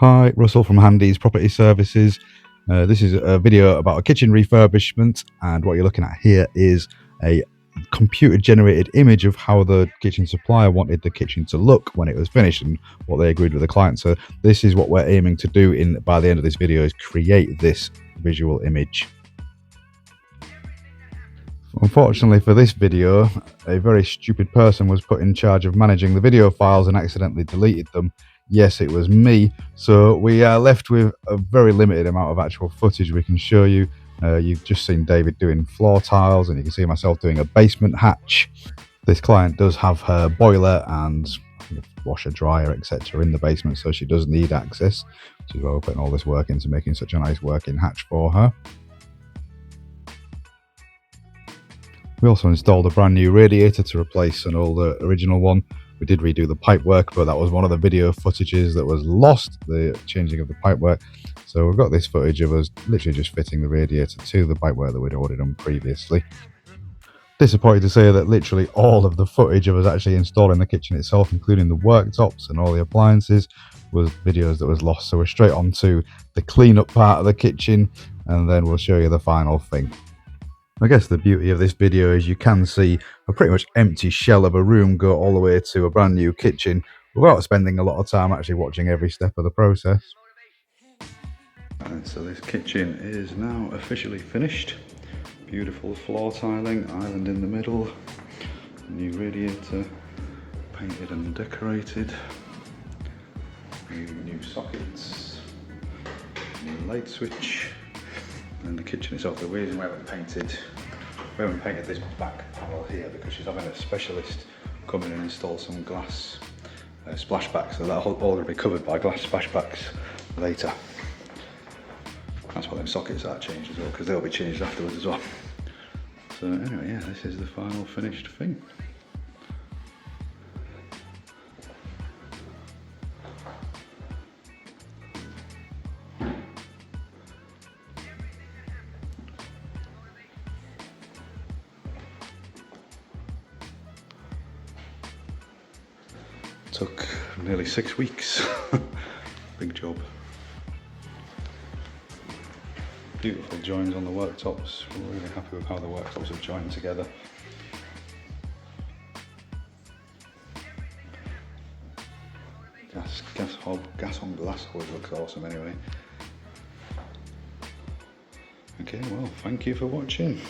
Hi, Russell from Handy's Property Services. This is a video about a kitchen refurbishment, and what you're looking at here is a computer generated image of how the kitchen supplier wanted the kitchen to look when it was finished and what they agreed with the client. So this is what we're aiming to do by the end of this video, is create this visual image. Unfortunately for this video, a very stupid person was put in charge of managing the video files and accidentally deleted them. Yes, it was me. So we are left with a very limited amount of actual footage we can show you. You've just seen David doing floor tiles, and you can see myself doing a basement hatch. This client does have her boiler and washer, dryer, etc. in the basement, so she does need access, which is why we're putting all this work into making such a nice working hatch for her. We also installed a brand new radiator to replace an older original one. We did redo the pipework, but that was one of the video footages that was lost, the changing of the pipework. So we've got this footage of us literally just fitting the radiator to the pipework that we'd already done previously. Disappointed to say that literally all of the footage of us actually installing the kitchen itself, including the worktops and all the appliances, was videos that was lost. So we're straight on to the cleanup part of the kitchen, and then we'll show you the final thing. I guess the beauty of this video is you can see a pretty much empty shell of a room go all the way to a brand new kitchen without spending a lot of time actually watching every step of the process. And so this kitchen is now officially finished. Beautiful floor tiling, island in the middle, new radiator, painted and decorated, new sockets, new light switch. And the kitchen itself, the reason we haven't painted this back panel here, because she's having a specialist come in and install some glass splashbacks, so that'll all going to be covered by glass splashbacks later. That's why them sockets are changed as well, because they'll be changed afterwards as well. So anyway, yeah, this is the final finished thing. Took nearly 6 weeks. Big job. Beautiful joins on the worktops. We're really happy with how the worktops have joined together. Gas on glass always looks awesome anyway. Okay, well, thank you for watching.